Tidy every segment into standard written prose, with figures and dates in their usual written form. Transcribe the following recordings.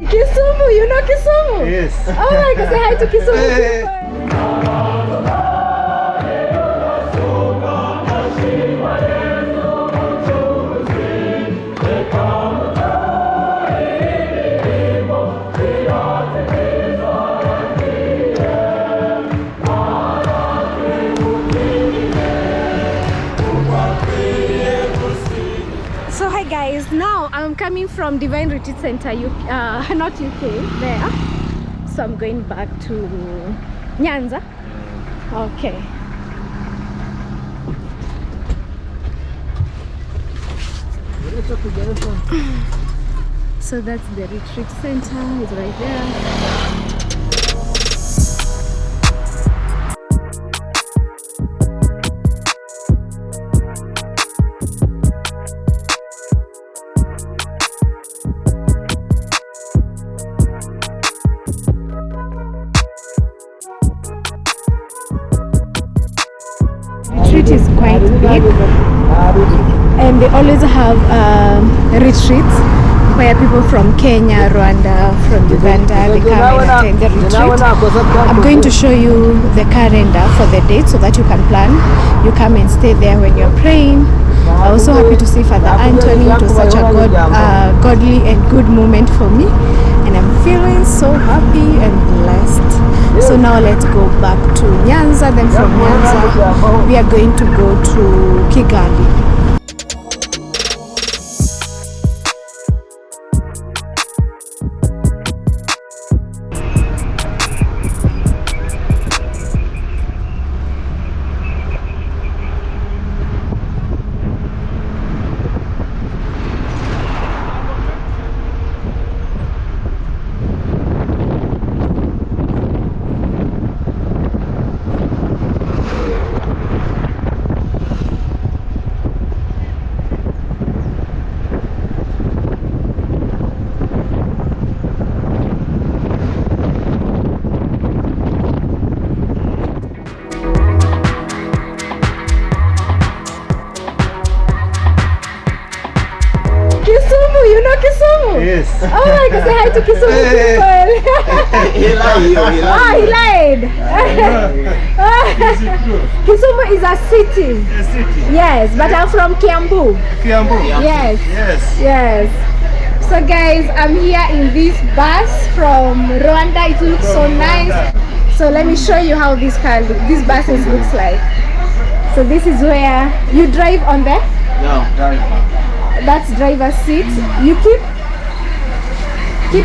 Kisumu, you know Kisumu? Yes. Oh my God, say hi to Kisumu. Hey. So hi guys, now I'm coming from Divine Retreat Center, not UK, there. So I'm going back to Nyanza. Okay. So that's the retreat center, it's right there. Retreat is quite big, and they always have retreats where people from Kenya, Rwanda, from Uganda, they come and attend the retreat. I'm going to show you the calendar for the date so that you can plan. You come and stay there when you're praying. I'm also happy to see Father Anthony. It was such a godly and good moment for me, and I'm feeling so happy and blessed. So now let's go back to Nyanza. Then from Nyanza we are going to go to Kigali. Kisumu, you know Kisumu? Yes. Oh my God, say hi to Kisumu people. He lied. Oh, he lied. Kisumu is a city. A city. Yes, but I'm from Kiambu. Kiambu. Yes. Yes. Yes. So guys, I'm here in this bus from Rwanda. It looks so nice. So let me show you how this buses looks like. So this is where you drive on there. No, driver. That's driver's seat. You keep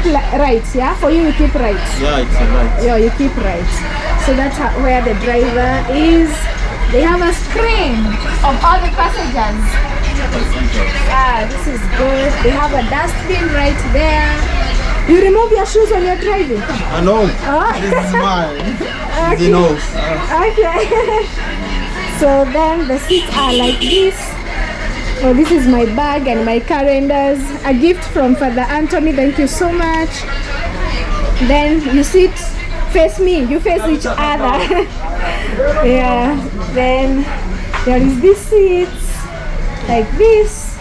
right, yeah? For you keep right. Yeah, it's right. Yeah, you keep right. So that's where the driver is. They have a screen of all the passengers. Ah, this is good. They have a dustbin right there. You remove your shoes when you're driving? No, Oh. this is mine. Okay. You know. Okay. So then the seats are like this. Oh, this is my bag and my calendars. A gift from Father Anthony. Thank you so much. Then you sit, face me. You face each other. Yeah. Then there is this seats like this.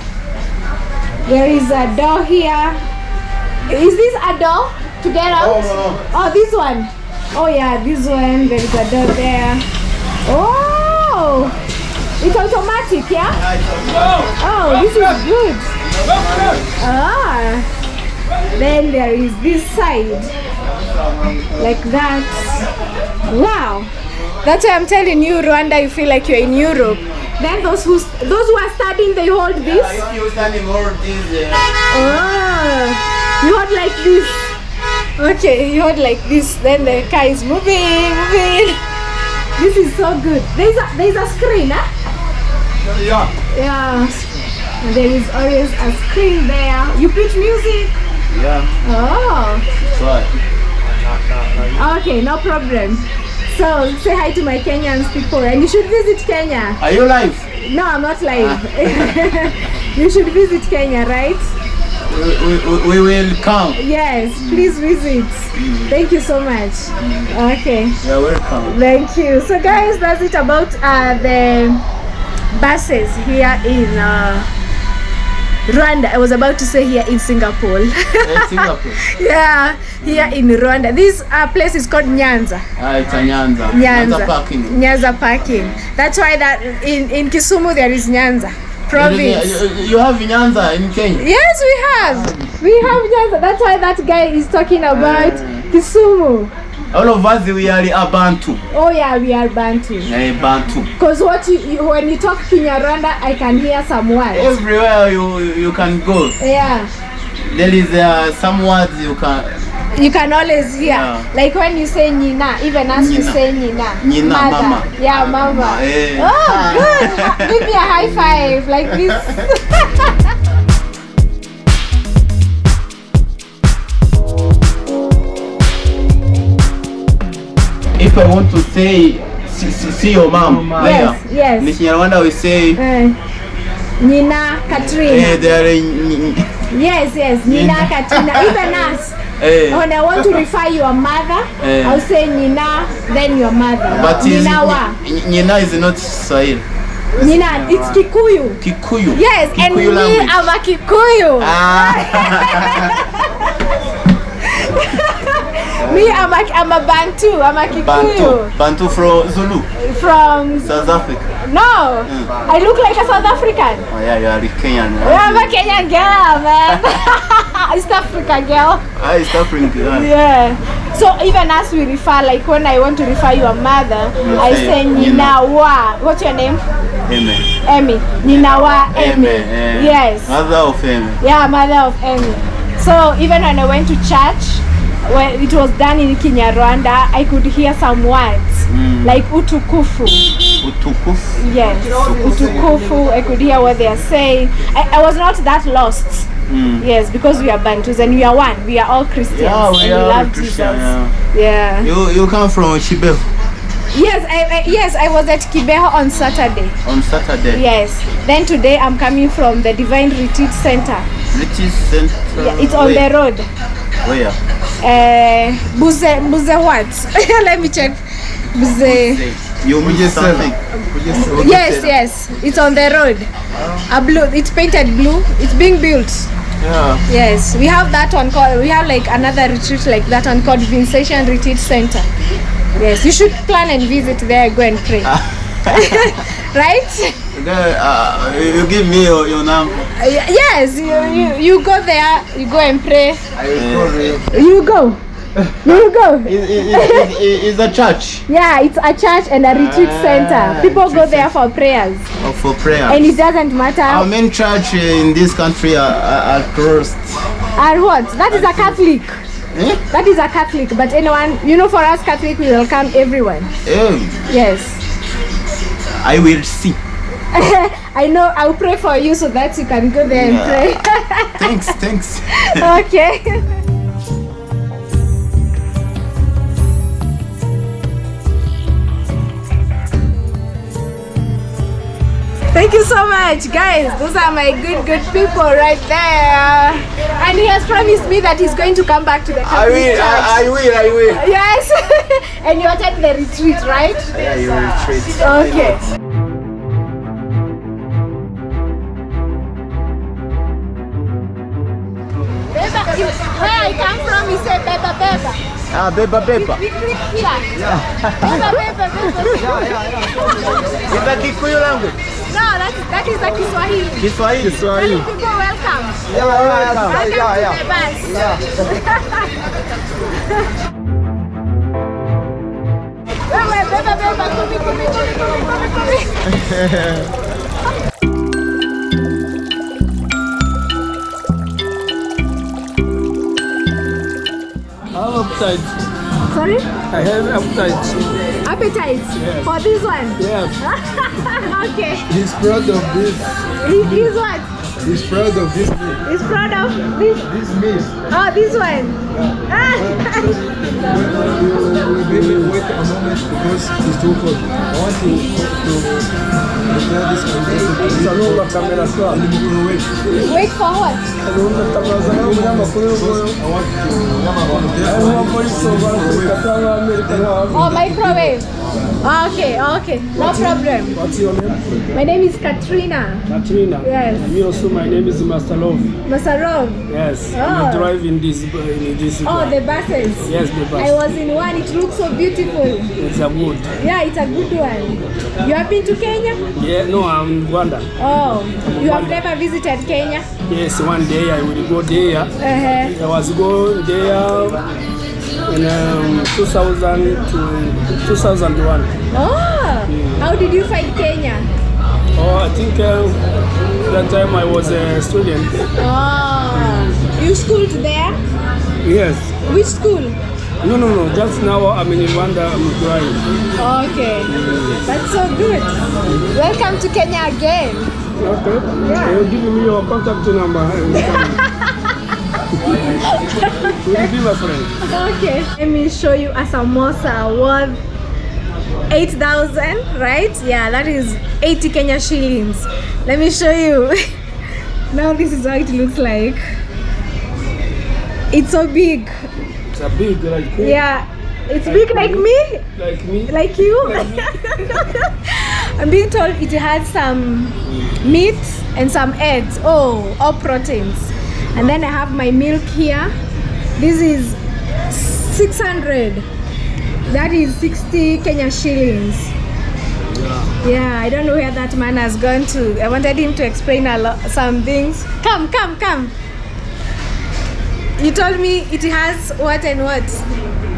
There is a door here. Is this a door to get out? Oh, this one. Oh yeah, this one. There is a door there. Oh. It's automatic, yeah? Oh, this is good. Ah. Then there is this side. Like that. Wow. That's why I'm telling you, Rwanda, you feel like you're in Europe. Then those who are studying, they hold this. If you study more this. Oh. You hold like this. Okay, you hold like this. Then the car is moving. This is so good. There's a screen, huh? Yeah. Yeah. There is always a screen there. You put music? Yeah. Oh. Right. Okay, no problem. So say hi to my Kenyans people, and you should visit Kenya. Are you live? No, I'm not live. You should visit Kenya, right? We will come. Yes, please visit. Thank you so much. Okay. You're welcome. Thank you. So guys, that's it about the buses here in Rwanda. I was about to say here in Singapore. Singapore. Yeah, here in Rwanda. This place is called Nyanza. It's a Nyanza. Nyanza parking. Nyanza parking. That's why that in Kisumu there is Nyanza province. You have Nyanza in Kenya? Yes, we have. We have Nyanza. That's why that guy is talking about Kisumu. All of us, we are Bantu. Oh yeah, we are Bantu. Bantu. Because when you talk Kinyarwanda, I can hear some words. Everywhere you can go. Yeah. There is some words you can always hear. Yeah. Like when you say Nina, even us we say Nina. Nina, mother. Mama. Yeah, Mama. Oh, good. Give me a high five like this. If I want to say see your mom, yes. In Rwanda we say Nina Katrina. Yes, Nina Katrina. Even us. When I want to refer your mother, I'll say Nina, then your mother. But Nina is not Swahili. Nina, it's Kikuyu. Kikuyu. Yes, Kikuyu and me, language. I'm a Kikuyu. Me, I'm a Bantu. I'm a Kikuyu. Bantu from Zulu. From South Africa. No, I look like a South African. Oh yeah, you are a Kenyan. I'm a Kenyan girl, man. East Africa girl. East African girl. Yeah. So even as we refer, like when I want to refer your mother, I say Ninawa. What's your name? Emmy. Ninawa Emmy. Yes. Mother of Emmy. Yeah, mother of Emmy. So even when I went to church, when it was done in Kinyarwanda, I could hear some words like utukufu. Utukufu? Yes, utukufu. I could hear what they are saying. I was not that lost. Yes, because we are Bantus and we are one. We are all Christians. Yeah, we love Christian, Jesus. Yeah. You come from Kibeho? Yes, I was at Kibeho on Saturday. On Saturday? Yes. Then today I'm coming from the Divine Retreat Center. Retreat Center? Yeah, it's on the road. Where? Buze what? Let me check. Buze. You mean something? Yes. It's on the road. A blue. It's painted blue. It's being built. Yeah. Yes, we have that one called. We have like another retreat like that one called Vincentian Retreat Center. Yes, you should plan and visit there. Go and pray. Right? You give me your number. Yes, you go there. You go and pray. I will call you. You go. It's a church. Yeah, it's a church and a retreat center. People go there for prayers. Oh, for prayers. And it doesn't matter. Our main church in this country are closed. And what? That is a Catholic. That is a Catholic. But anyone, for us Catholic, we welcome everyone. Yes. I will see. I know. I'll pray for you so that you can go there and pray. Thanks. Okay. Thank you so much, guys. Those are my good people right there. And he has promised me that he's going to come back to the country. I will. Yes. And you attend the retreat, right? Yeah, you retreat. Okay. Where I come from, we say beba. Beba. We click here. Yeah. Beba. Is that Kikuyu language? No, that is the Kiswahili. Kiswahili. People welcome. Welcome to the bus. Beba, Appetite. Sorry? I have appetite. Appetite? Yes. For this one? Yes. Okay. He's proud of this. He's what? He's proud of this meal. He's proud of this? This meal. Oh, this one? Maybe wait a moment because it's too cold. I want to prepare this and in the microwave. Wait for what? Because I want to Oh, microwave. Okay, okay, no problem. What's your name? My name is Katrina. Katrina. Yes. And me also, my name is Mastalov. Masarov. Yes. Oh. I'm driving this. Oh, the buses. Yes, the bus. I was in one. It looks so beautiful. It's a good. Yeah, it's a good one. You have been to Kenya? Yeah, no, I'm in Rwanda. Oh, you have never visited Kenya? Yes, one day I will go there. Uh-huh. I was going there in 2001. Oh, how did you find Kenya? Oh, I think that time I was a student. Oh, you schooled there? Yes. Which school? No. Just now I'm in Rwanda. I'm driving. Okay, that's so good. Welcome to Kenya again. Okay. Yeah. You're giving me your contact number. Will you be my friend? Okay, let me show you a samosa worth 8,000, right? Yeah, that is 80 Kenya shillings. Let me show you. Now this is how it looks like. It's so big. It's a big like me. Yeah, it's big like me. Like me. Like you? I'm being told it has some meat and some eggs. Oh, all proteins. And then I have my milk here. This is 600. That is 60 Kenya shillings. Yeah, I don't know where that man has gone to. I wanted him to explain some things. Come. You told me it has what and what?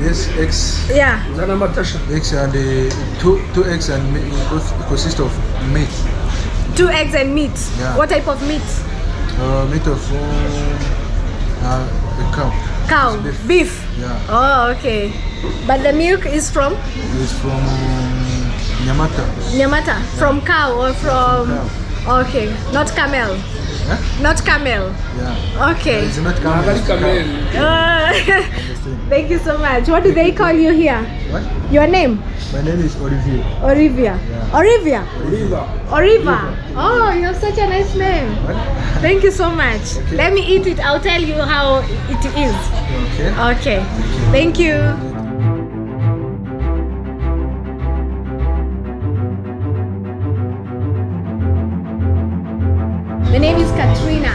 Yes, eggs. Yeah. Eggs and two eggs and both consist of meat. 2 eggs and meat. Yeah. What type of meat? Meat of a cow. Cow. Beef. Yeah. Oh, okay. But the milk is from? It's from Nyamata. Nyamata. From cow or from? Cow. Okay. Not camel. Huh? Not camel. Yeah. Okay. It's not camel. It's cow. Thank you so much. What do they call you here? What? Your name? My name is Olivier. Olivia. Yeah. Olivia. Oliva. Oliva. Oh, you have such a nice name. What? Thank you so much. Okay. Let me eat it. I'll tell you how it is. Okay. Okay. Thank you. The name is Katrina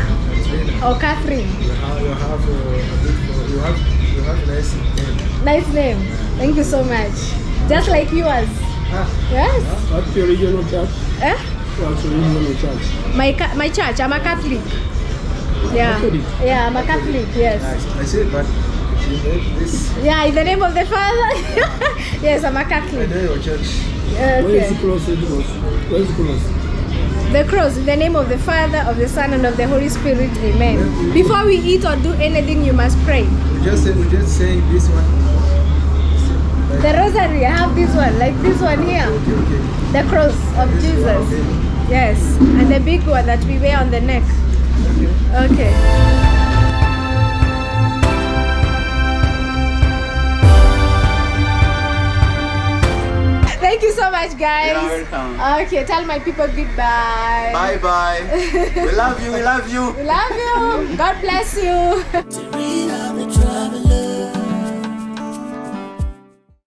or Catherine. You have a nice name. Nice name. Thank you so much. Just like yours. Yes. What's your regional church? Eh? What's your regional church? My church. I'm a Catholic. Yeah. Catholic? Yeah, I'm a Catholic. Yes. Nice. I see, but this. Yeah, in the name of the Father. Yes, I'm a I Catholic. know your church. Where is the Okay. cross? Where is the cross? The cross, in the name of the Father, of the Son, and of the Holy Spirit. Amen. Before we eat or do anything, you must pray. We just say this one. The rosary, I have this one, like this one here. Okay. The cross of Jesus. Yes. And the big one that we wear on the neck. Okay. Thank you so much, guys. You're welcome. Okay, tell my people goodbye. Bye bye. We love you. We love you. God bless you. To read on the track.